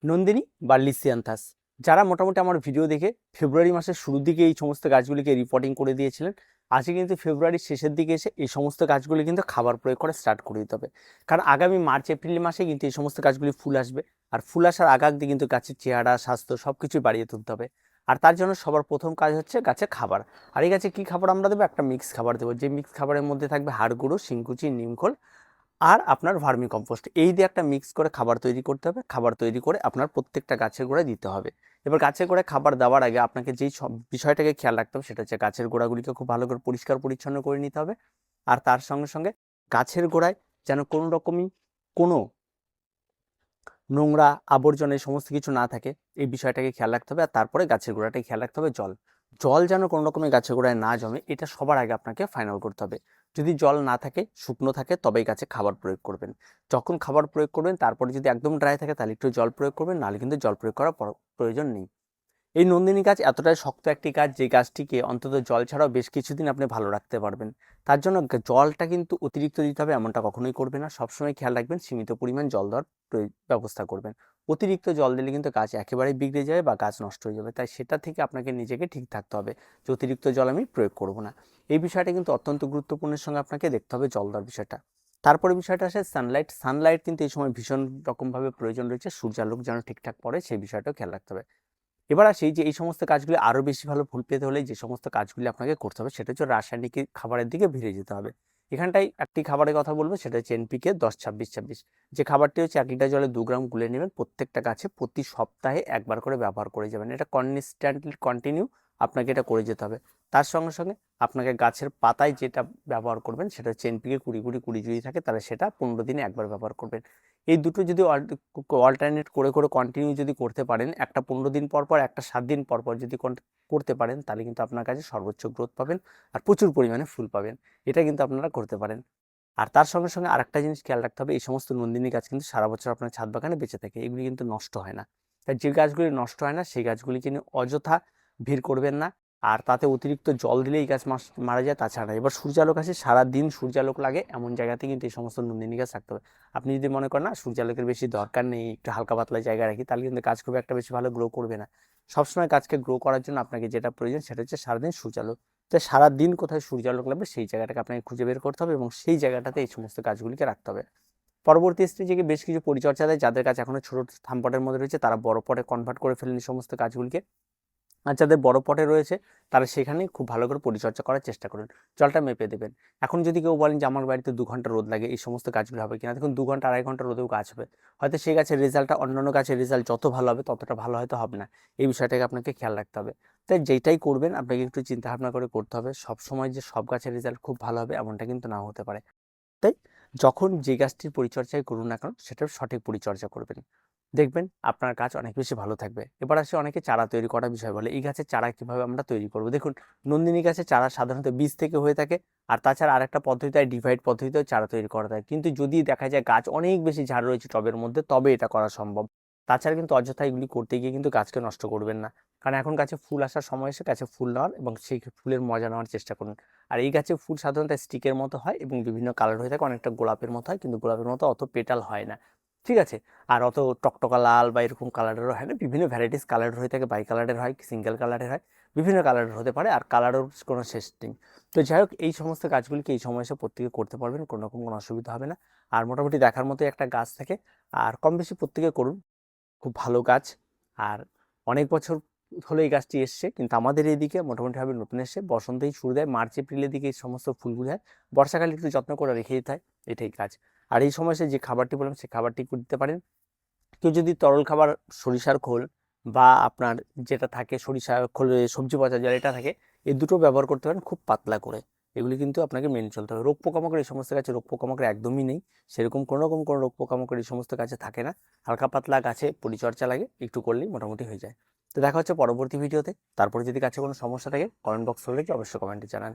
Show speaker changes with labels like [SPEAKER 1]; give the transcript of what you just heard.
[SPEAKER 1] নন্দিনী বা লিসিয়ান্থাস, যারা মোটামুটি আমার ভিডিও দেখে ফেব্রুয়ারি মাসের শুরুর দিকে এই সমস্ত গাছগুলিকে রিপোর্টিং করে দিয়েছিলেন, আজকে কিন্তু ফেব্রুয়ারির শেষের দিকে এসে এই সমস্ত গাছগুলি কিন্তু খাবার প্রয়োগ করা স্টার্ট করে দিতে হবে। কারণ আগামী মার্চ এপ্রিল মাসে কিন্তু এই সমস্ত গাছগুলি ফুল আসবে, আর ফুল আসার আগ দিয়ে কিন্তু গাছের চেহারা স্বাস্থ্য সব কিছুই বাড়িয়ে তুলতে হবে। আর তার জন্য সবার প্রথম কাজ হচ্ছে গাছে খাবার। আর এই গাছে কী খাবার আমরা দেবো? একটা মিক্স খাবার দেবো, যে মিক্স খাবারের মধ্যে থাকবে হাড় গুঁড়ো, শিংকুচি, নিমখোল আর আপনার ভার্মি কম্পোস্ট। এই দিয়ে একটা মিক্স করে খাবার তৈরি করতে হবে। খাবার তৈরি করে আপনার প্রত্যেকটা গাছের গোড়ায় দিতে হবে। এবার গাছের গোড়ায় খাবার দেওয়ার আগে আপনাকে যেই সব বিষয়টাকে খেয়াল রাখতে হবে সেটা হচ্ছে গাছের গোড়াগুলিকে খুব ভালো করে পরিষ্কার পরিচ্ছন্ন করে নিতে হবে। আর তার সঙ্গে সঙ্গে গাছের গোড়ায় যেন কোনো রকমই কোনো নোংরা আবর্জনা এই সমস্ত কিছু না থাকে, এই বিষয়টাকে খেয়াল রাখতে হবে। আর তারপরে গাছের গোড়াটাকে খেয়াল রাখতে হবে জল জল যেন কোনো রকমের গাছের গোড়ায় না জমে, এটা সবার আগে আপনাকে ফাইনাল করতে হবে। যদি জল না থাকে, শুকনো থাকে, তবেই গাছে খাবার প্রয়োগ করবেন। যখন খাবার প্রয়োগ করবেন তারপরে যদি একদম ড্রাই থাকে তাহলে একটু জল প্রয়োগ করবেন, নাহলে কিন্তু জল প্রয়োগ করার প্রয়োজন নেই। এই নন্দিনী গাছ এতটাই শক্ত একটি গাছ যে গাছটিকে অন্তত জল ছাড়াও বেশ কিছুদিন আপনি ভালো রাখতে পারবেন। তার জন্য জলটা কিন্তু অতিরিক্ত দিতে হবে এমনটা কখনোই করবে না। সবসময় খেয়াল রাখবেন সীমিত পরিমাণ জল দেওয়ার ব্যবস্থা করবেন। অতিরিক্ত জল দিলে কিন্তু গাছ একেবারেই বিগড়ে যাবে বা গাছ নষ্ট হয়ে যাবে। তাই সেটা থেকে আপনাকে নিজেকে ঠিক থাকতে হবে যে অতিরিক্ত জল আমি প্রয়োগ করব না। এই বিষয়টা কিন্তু অত্যন্ত গুরুত্বপূর্ণের সঙ্গে আপনাকে দেখতে হবে জল দেওয়ার বিষয়টা। তারপরে বিষয়টা আসে সানলাইট। সানলাইট কিন্তু এই সময় ভীষণ রকমভাবে প্রয়োজন রয়েছে, সূর্যালোক যেন ঠিকঠাক পড়ে সেই বিষয়টাও খেয়াল রাখতে হবে। এবার আসি যে এই সমস্ত কাজগুলি আরও বেশি ভালো ফুল পেতে হলে যে সমস্ত কাজগুলি আপনাকে করতে হবে সেটা হচ্ছে রাসায়নিক খাবারের দিকে ভিড়ে যেতে হবে। এখানটাই একটি খাবারের কথা বলবো, সেটা হচ্ছে এনপিকে 10-26-26। যে খাবারটি হচ্ছে 1 লিটার জলে 2 গ্রাম গুলে নেবেন, প্রত্যেকটা গাছে প্রতি সপ্তাহে একবার করে ব্যবহার করে যাবেন। এটা কনস্ট্যান্টলি কন্টিনিউ আপনাকে এটা করে যেতে হবে। তার সঙ্গে সঙ্গে আপনাকে গাছের পাতায় যেটা ব্যবহার করবেন সেটা হচ্ছে এনপিকে 20-20-20 যদি থাকে তাহলে সেটা 15 দিনে একবার ব্যবহার করবেন। এই দুটো যদি অল্টারনেট করে করে কন্টিনিউ যদি করতে পারেন, একটা 15 দিন পর পর, একটা 7 দিন পর পর যদি করতে পারেন, তাহলে কিন্তু আপনার কাছে সর্বোচ্চ গ্রোথ পাবেন আর প্রচুর পরিমাণে ফুল পাবেন। এটা কিন্তু আপনারা করতে পারেন। আর তার সঙ্গে সঙ্গে আরেকটা জিনিস খেয়াল রাখতে হবে, এই সমস্ত নন্দিনী গাছ কিন্তু সারা বছর আপনার ছাদ বাগানে বেঁচে থাকে, এগুলি কিন্তু নষ্ট হয় না। তাই যে গাছগুলি নষ্ট হয় না সেই গাছগুলি কিন্তু অযথা ভিড় করবেন না। আর তাতে অতিরিক্ত জল দিলে এই গাছ মারা যায়। তাছাড়া এবার সূর্যালোক আসে, সারাদিন সূর্যালোক লাগে এমন জায়গাতে কিন্তু এই সমস্ত নন্দিনী গাছ রাখতে হবে। আপনি যদি মনে করেন না সূর্যালোকের বেশি দরকার নেই, একটু হালকা পাতলা জায়গায় রাখি, তাহলে কিন্তু গাছ খুব একটা বেশি ভালো গ্রো করবে না। সবসময় গাছকে গ্রো করার জন্য আপনাকে যেটা প্রয়োজন সেটা হচ্ছে সারাদিন সূর্যালোক। তাই সারাদিন কোথায় সূর্যালোক লাগবে সেই জায়গাটাকে আপনাকে খুঁজে বের করতে হবে এবং সেই জায়গাটাতে এই সমস্ত গাছগুলিকে রাখতে হবে। পরবর্তী স্টেজে বেশ কিছু পরিচর্যা দেয়, যাদের কাছে এখনো ছোট থামপটের মধ্যে রয়েছে তারা বড় পটে কনভার্ট করে ফেলেন এই সমস্ত গাছগুলিকে। আর যাদের বড় পটে রয়েছে তারা সেখানে খুব ভালো করে পরিচর্যা করার চেষ্টা করুন, জলটা মেপে দেবেন। এখন যদি কেউ বলেন যে আমার বাড়িতে 2 ঘন্টা রোদ লাগে, এই সমস্ত গাছগুলো হবে কিনা? দেখুন 2 ঘন্টা 2.5 ঘন্টা রোদেও গাছ হবে, হয়তো সেই গাছের রেজাল্টটা অন্যান্য গাছের রেজাল্ট যত ভালো হবে ততটা ভালো হয়তো হবে না। এই বিষয়টাকে আপনাকে খেয়াল রাখতে হবে। তাই যেটাই করবেন আপনাকে একটু চিন্তা ভাবনা করে করতে হবে। সব সময় যে সব গাছের রেজাল্ট খুব ভালো হবে এমনটা কিন্তু নাও হতে পারে। তাই যখন যে গাছটির পরিচর্যাই করুন না কেন সেটার সঠিক পরিচর্যা করবেন, দেখবেন আপনার গাছ অনেক বেশি ভালো থাকবে। এবার আসে অনেকে চারা তৈরি করার বিষয় বলে, এই গাছের চারা কিভাবে আমরা তৈরি করব? দেখুন, নন্দিনী গাছের চারা সাধারণত বীজ থেকে হয়ে থাকে। আর তাছাড়া আরেকটা পদ্ধতি হয় ডিভাইড পদ্ধতিতেও চারা তৈরি করা যায়, কিন্তু যদি দেখা যায় গাছ অনেক বেশি ঝাড় রয়েছে টবের মধ্যে তবে এটা করা সম্ভব। তাছাড়া কিন্তু অযথা এগুলি করতে গিয়ে কিন্তু গাছকে নষ্ট করবেন না। কারণ এখন গাছে ফুল আসার সময় এসে গাছে ফুল নেওয়ার এবং সেই ফুলের মজা নেওয়ার চেষ্টা করুন। আর এই গাছে ফুল সাধারণত স্টিকের মতো হয় এবং বিভিন্ন কালার হয়ে থাকে, অনেকটা গোলাপের মতো হয়, কিন্তু গোলাপের মতো অত পেটাল হয় না। ঠিক আছে? আর অত টকটকা লাল বা এরকম কালারেরও হয় না, বিভিন্ন ভ্যারাইটিস কালার হয়ে থাকে, বাই কালারের হয়, সিঙ্গেল কালারের হয়, বিভিন্ন কালারের হতে পারে, আর কালারের কোনো শেষ নেই। তো যাই হোক, এই সমস্ত গাছগুলিকে এই সময় এসে প্রত্যেকে করতে পারবেন, কোনো রকম কোনো অসুবিধা হবে না। আর মোটামুটি দেখার মতো একটা গাছ থাকে, আর কম বেশি প্রত্যেকে করুন, খুব ভালো গাছ। আর অনেক বছর হলো এই গাছটি এসছে, কিন্তু আমাদের এইদিকে মোটামুটিভাবে নতুন এসছে, বসন্তেই শুরু দেয়, মার্চ এপ্রিলের দিকে এই সমস্ত ফুলগুলো হয়, বর্ষাকালে একটু যত্ন করে রেখে দিতে হয়, এটাই কাজ। আর এই সময় যে খাবারটি বললাম সেই খাবারটি দিতে পারেন। কেউ যদি তরল খাবার সরিষার খোল বা আপনার যেটা থাকে সরিষা খোল, সবজি পচা জল এটা থাকে, এই দুটো ব্যবহার করতে পারেন খুব পাতলা করে। এগুলি কিন্তু আপনাকে মেনে চলতে হবে। রোগ পোকামাকড় এই সমস্ত গাছে রোগ পোকামাকড় একদমই নেই, সেরকম কোনো রকম কোনো রোগ পোকামাকড় এই সমস্ত গাছে থাকে না। হালকা পাতলা গাছে পরিচর্যা লাগে, একটু করলেই মোটামুটি হয়ে যায়। তো দেখা হচ্ছে পরবর্তী ভিডিওতে। তারপরে যদি গাছে কোনো সমস্যা থাকে কমেন্ট বক্স লিখে অবশ্যই কমেন্টে জানান।